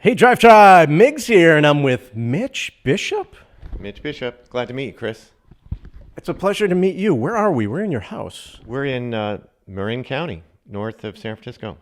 Hey, Drive Tribe, Migz here, and I'm with Mitch Bishop. Mitch Bishop. Glad to meet you, Chris. It's a pleasure to meet you. Where are we? We're in your house. We're in Marin County, north of San Francisco.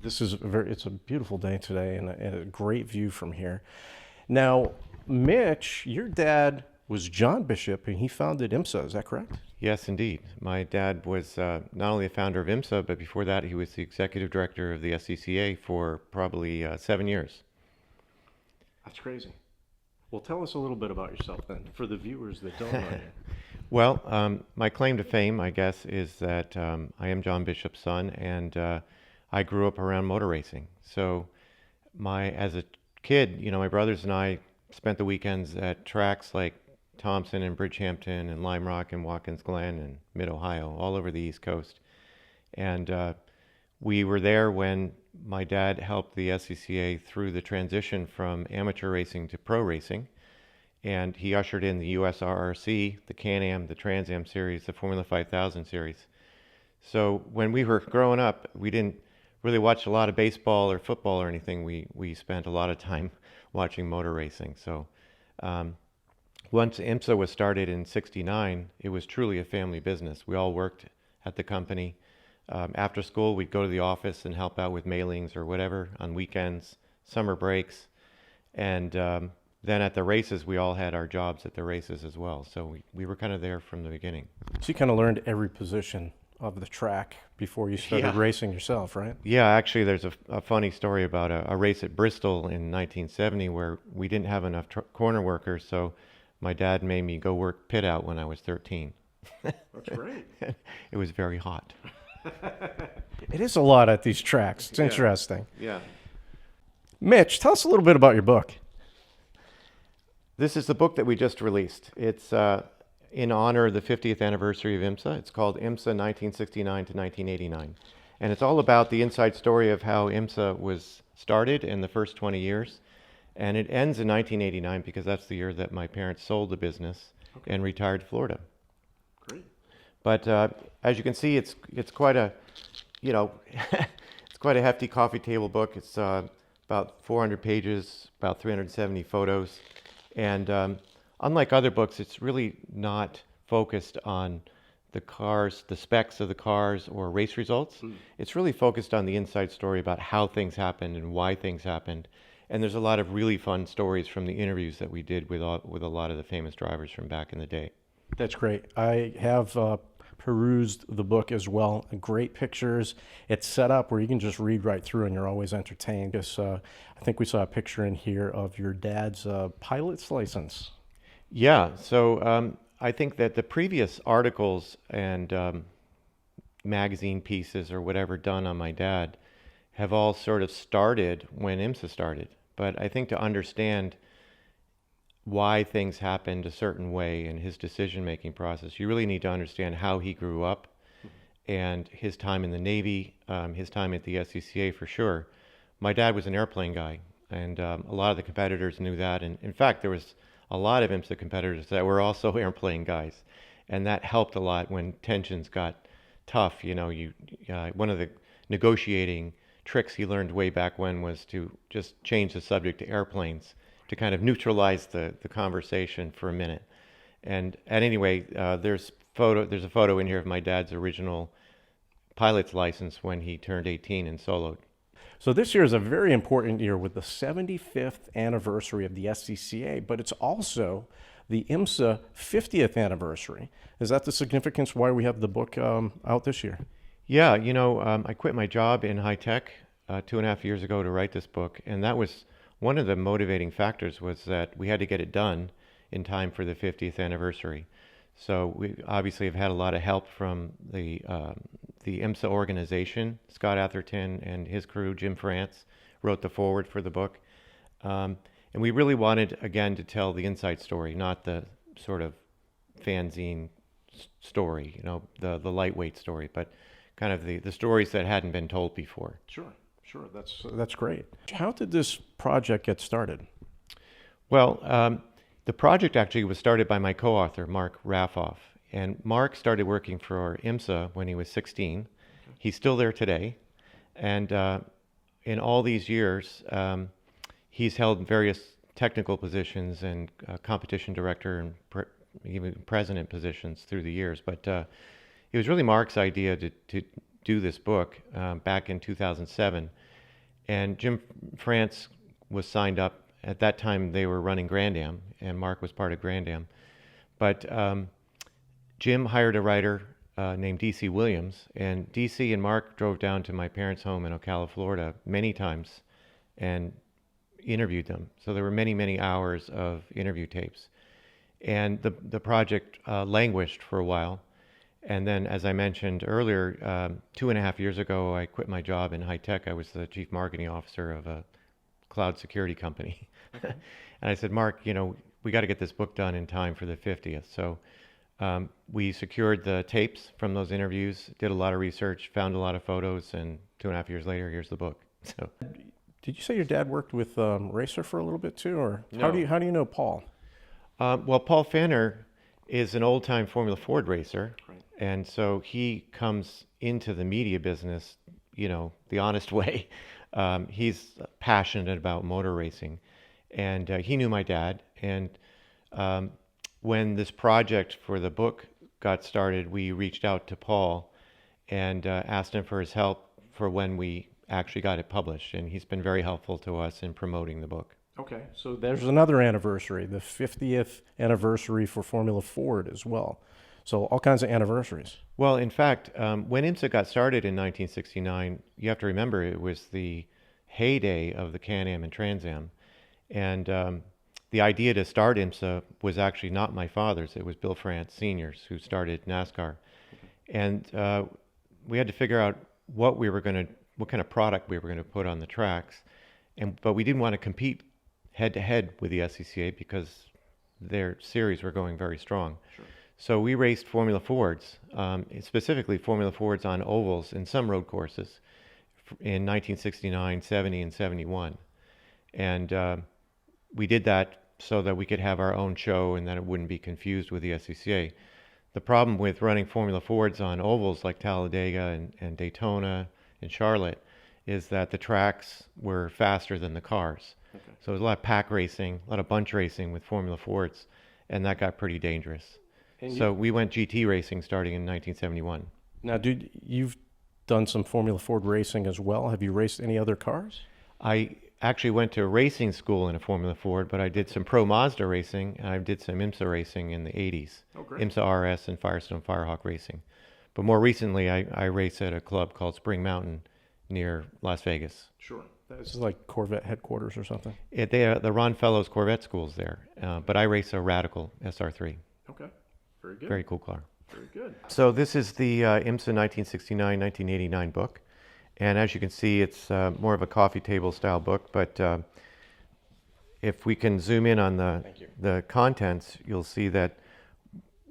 It's a beautiful day today and a great view from here. Now, Mitch, your dad was John Bishop, and he founded IMSA. Is that correct? Yes, indeed. My dad was not only the founder of IMSA, but before that, he was the executive director of the SCCA for probably 7 years. That's crazy. Well, tell us a little bit about yourself then, for the viewers that don't know you. Well, my claim to fame, I guess, is that I am John Bishop's son, and I grew up around motor racing. So, as a kid, my brothers and I spent the weekends at tracks like Thompson and Bridgehampton and Lime Rock and Watkins Glen and Mid-Ohio, all over the East Coast. And we were there when my dad helped the SCCA through the transition from amateur racing to pro racing. And he ushered in the USRRC, the Can-Am, the Trans Am series, the Formula 5000 series. So when we were growing up, we didn't really watch a lot of baseball or football or anything. We spent a lot of time watching motor racing. So once IMSA was started in '69, it was truly a family business. We all worked at the company. After school, we'd go to the office and help out with mailings or whatever on weekends, summer breaks. And then at the races, we all had our jobs at the races as well. So we were kind of there from the beginning. So you kind of learned every position of the track before you started racing yourself, right? Yeah, actually, there's a funny story about a race at Bristol in 1970 where we didn't have enough corner workers, so my dad made me go work pit out when I was 13. That's great. It was very hot. It is a lot at these tracks. It's interesting. Yeah. Mitch, tell us a little bit about your book. This is the book that we just released. It's in honor of the 50th anniversary of IMSA. It's called IMSA 1969 to 1989. And it's all about the inside story of how IMSA was started in the first 20 years. And it ends in 1989 because that's the year that my parents sold the business and retired to Florida. Great. But as you can see, it's quite a, it's quite a hefty coffee table book. It's about 400 pages, about 370 photos. And unlike other books, it's really not focused on the cars, the specs of the cars or race results. It's really focused on the inside story about how things happened and why things happened. And there's a lot of really fun stories from the interviews that we did with a lot of the famous drivers from back in the day. That's great. I have perused the book as well. Great pictures. It's set up where you can just read right through and you're always entertained. Because I think we saw a picture in here of your dad's pilot's license. Yeah, so I think that the previous articles and magazine pieces or whatever done on my dad have all sort of started when IMSA started. But I think to understand why things happened a certain way in his decision-making process, you really need to understand how he grew up and his time in the Navy, his time at the SCCA for sure. My dad was an airplane guy, and a lot of the competitors knew that. And in fact, there was a lot of IMSA competitors that were also airplane guys, and that helped a lot when tensions got tough. One of the negotiating tricks he learned way back when was to just change the subject to airplanes to kind of neutralize the conversation for a minute. And anyway, there's a photo in here of my dad's original pilot's license when he turned 18 and soloed. So this year is a very important year with the 75th anniversary of the SCCA, but it's also the IMSA 50th anniversary. Is that the significance why we have the book out this year? Yeah, I quit my job in high tech 2.5 years ago to write this book, and that was one of the motivating factors was that we had to get it done in time for the 50th anniversary. So we obviously have had a lot of help from the IMSA organization. Scott Atherton and his crew, Jim France, wrote the foreword for the book. And we really wanted, again, to tell the inside story, not the sort of fanzine story, the lightweight story, but kind of the stories that hadn't been told before. Sure. That's great. How did this project get started? Well, the project actually was started by my co-author, Mark Raffoff. And Mark started working for IMSA when he was 16. He's still there today. And in all these years, he's held various technical positions and competition director and even president positions through the years. But it was really Mark's idea to do this book back in 2007. And Jim France was signed up. At that time, they were running Grand Am, and Mark was part of Grand Am. But Jim hired a writer named D.C. Williams, and D.C. and Mark drove down to my parents' home in Ocala, Florida, many times and interviewed them. So there were many, many hours of interview tapes. And the project languished for a while. And then, as I mentioned earlier, 2.5 years ago, I quit my job in high tech. I was the chief marketing officer of a cloud security company. Okay. And I said, Mark, we got to get this book done in time for the 50th. So we secured the tapes from those interviews, did a lot of research, found a lot of photos, and 2.5 years later, here's the book. So, Did you say your dad worked with Racer for a little bit too, or No. how do you know Paul? well, Paul Fanner is an old-time Formula Ford racer. Right. And so he comes into the media business, the honest way. He's passionate about motor racing. And he knew my dad. And when this project for the book got started, we reached out to Paul and asked him for his help for when we actually got it published. And he's been very helpful to us in promoting the book. Okay, so there's another anniversary, the 50th anniversary for Formula Ford as well. So all kinds of anniversaries. Well, in fact, when IMSA got started in 1969, you have to remember it was the heyday of the Can-Am and Trans Am. And the idea to start IMSA was actually not my father's. It was Bill France Sr.'s who started NASCAR. And we had to figure out what kind of product we were going to put on the tracks. But we didn't want to compete head-to-head with the SCCA because their series were going very strong. Sure. So we raced Formula Fords, specifically Formula Fords on ovals in some road courses in 1969, 70, and 71. And we did that so that we could have our own show and that it wouldn't be confused with the SCCA. The problem with running Formula Fords on ovals like Talladega and Daytona and Charlotte is that the tracks were faster than the cars. Okay. So there was a lot of pack racing, a lot of bunch racing with Formula Fords, and that got pretty dangerous. So we went GT racing starting in 1971. Now, dude, you've done some Formula Ford racing as well. Have you raced any other cars? I actually went to racing school in a Formula Ford, but I did some Pro Mazda racing, and I did some IMSA racing in the 80s. Oh, great. IMSA RS and Firestone Firehawk racing. But more recently, I race at a club called Spring Mountain near Las Vegas. Sure. This is like Corvette headquarters or something? The Ron Fellows Corvette school's there, but I race a Radical SR3. Okay. Very good. Very cool car. Very good. So this is the IMSA 1969-1989 book. And as you can see, it's more of a coffee table style book. But if we can zoom in on the contents, you'll see that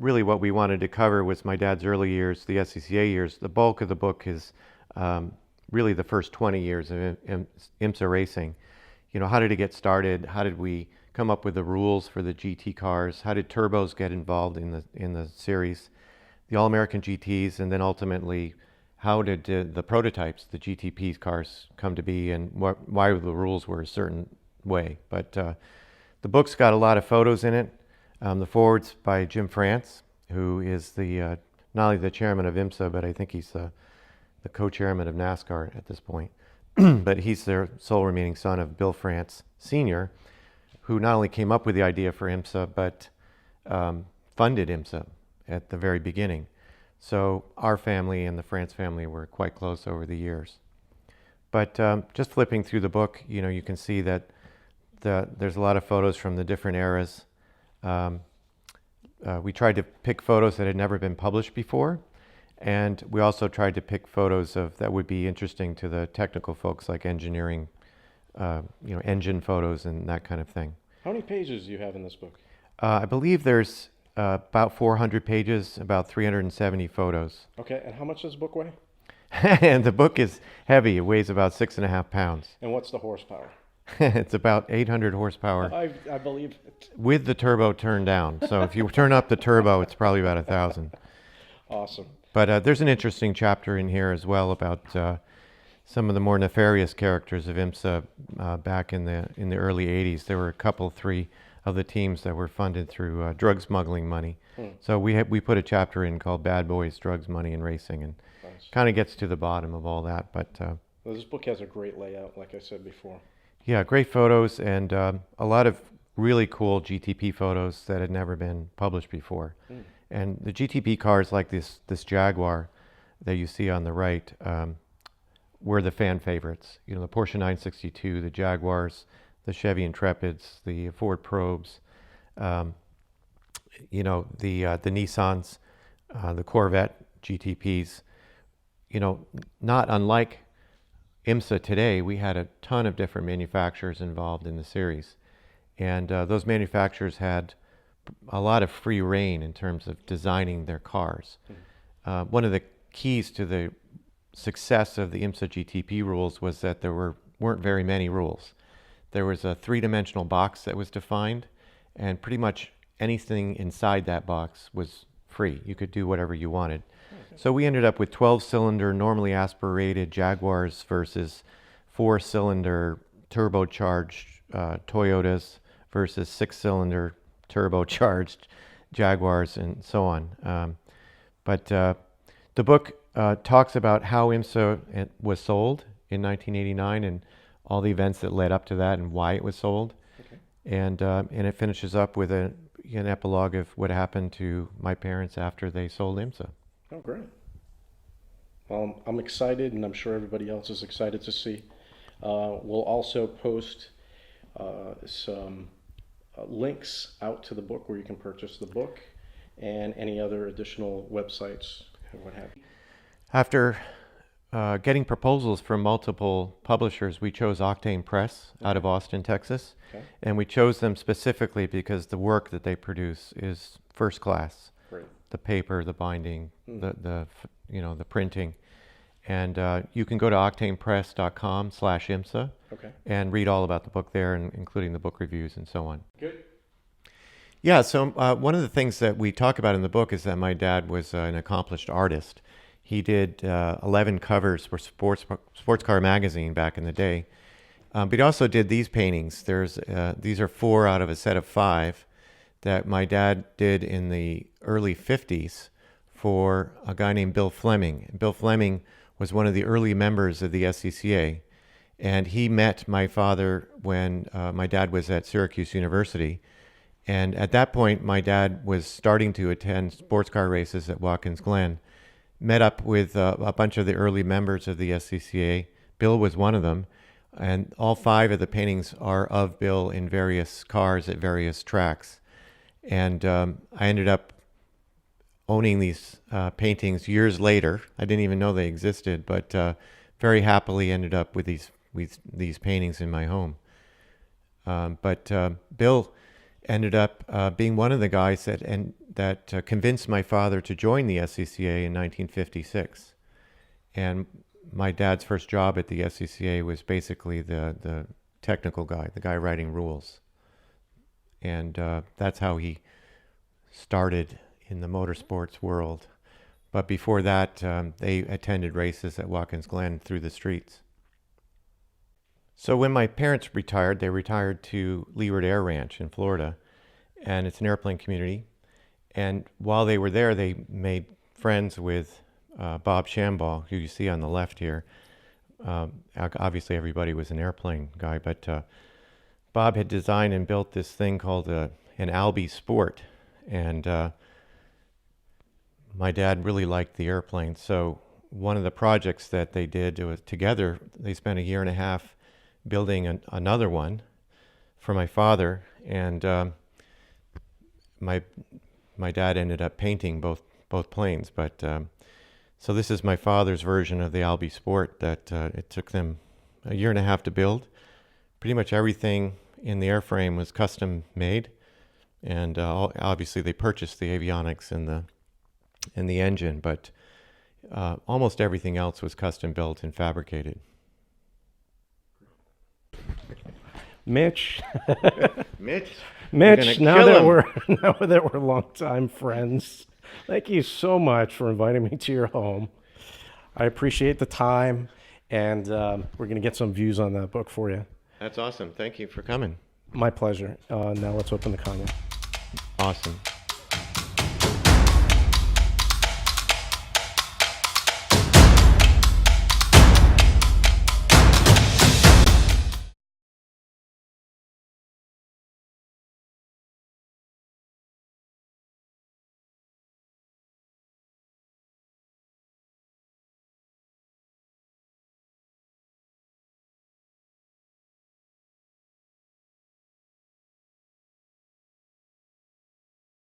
really what we wanted to cover was my dad's early years, the SCCA years. The bulk of the book is really the first 20 years of IMSA racing. How did it get started? How did we come up with the rules for the GT cars? How did turbos get involved in the series? The All-American GTs, and then ultimately, how did the prototypes, the GTP cars, come to be, and why the rules were a certain way? But the book's got a lot of photos in it. The foreword's by Jim France, who is not only the chairman of IMSA, but I think he's the co-chairman of NASCAR at this point. But he's the sole remaining son of Bill France Sr., who not only came up with the idea for IMSA, but funded IMSA at the very beginning. So our family and the France family were quite close over the years. But just flipping through the book, you can see that there's a lot of photos from the different eras. We tried to pick photos that had never been published before, and we also tried to pick photos that would be interesting to the technical folks, like engineering, engine photos and that kind of thing. How many pages do you have in this book? I believe there's about 400 pages, about 370 photos. Okay, and how much does the book weigh? And the book is heavy. It weighs about 6.5 pounds. And what's the horsepower? It's about 800 horsepower. I believe it. With the turbo turned down. So if you turn up the turbo, it's probably about 1,000. Awesome. But there's an interesting chapter in here as well about some of the more nefarious characters of IMSA back in the early 80s. There were a couple, three of the teams that were funded through drug smuggling money. So we put a chapter in called Bad Boys, Drugs, Money, and Racing, and Nice. kind of gets to the bottom of all that. But Well, this book has a great layout, like I said before. yeah, great photos and a lot of really cool GTP photos that had never been published before. And the GTP cars like this Jaguar that you see on the right were the fan favorites. You know, the Porsche 962, the Jaguars, the Chevy Intrepids, the Ford Probes, you know, the Nissans, the Corvette GTPs. You know, not unlike IMSA today, we had a ton of different manufacturers involved in the series. And those manufacturers had a lot of free reign in terms of designing their cars. One of the keys to the success of the IMSA GTP rules was that there weren't very many rules. There was a three-dimensional box that was defined, and pretty much anything inside that box was free. You could do whatever you wanted. So we ended up with 12-cylinder, normally aspirated Jaguars versus 4-cylinder turbocharged Toyotas versus 6-cylinder turbocharged Jaguars and so on. But the book talks about how IMSA was sold in 1989 and all the events that led up to that and why it was sold. Okay. And it finishes up with an epilogue of what happened to my parents after they sold IMSA. Oh, great. Well, I'm excited, and I'm sure everybody else is excited to see. We'll also post some links out to the book where you can purchase the book and any other additional websites and what have you. After getting proposals from multiple publishers, we chose Octane Press out of Austin, Texas. Okay. And we chose them specifically because the work that they produce is first class. Great. The paper, the binding, the printing. And you can go to octanepress.com/IMSA Okay. and read all about the book there, including the book reviews and so on. Good. Yeah, so one of the things that we talk about in the book is that my dad was an accomplished artist. He did 11 covers for Sports Car Magazine back in the day. But he also did these paintings. These are 4 out of a set of 5 that my dad did in the early 50s for a guy named Bill Fleming. Bill Fleming was one of the early members of the SCCA. And he met my father when my dad was at Syracuse University. And at that point, my dad was starting to attend sports car races at Watkins Glen. Met up with a bunch of the early members of the SCCA. Bill was one of them. And all 5 of the paintings are of Bill in various cars at various tracks. And I ended up owning these paintings years later. I didn't even know they existed, but very happily ended up with these paintings in my home. But Bill ended up being one of the guys that convinced my father to join the SCCA in 1956. And my dad's first job at the SCCA was basically the technical guy, the guy writing rules. And that's how he started in the motorsports world. But before that, they attended races at Watkins Glen through the streets. So when my parents retired, they retired to Leeward Air Ranch in Florida, and it's an airplane community. And while they were there, they made friends with Bob Shambaugh, who you see on the left here. Obviously, everybody was an airplane guy, but Bob had designed and built this thing called an Albee Sport, and my dad really liked the airplane. So one of the projects that they did was together, they spent 1.5 years building another one for my father, and my dad ended up painting both planes. But so this is my father's version of the Albee Sport that it took them 1.5 years to build. Pretty much everything in the airframe was custom made, and obviously they purchased the avionics and the engine, but almost everything else was custom built and fabricated. Mitch. Mitch, Mitch, now that we're longtime friends, thank you so much for inviting me to your home. I appreciate the time, and we're going to get some views on that book for you. That's awesome. Thank you for coming. My pleasure. Now let's open the comment. Awesome.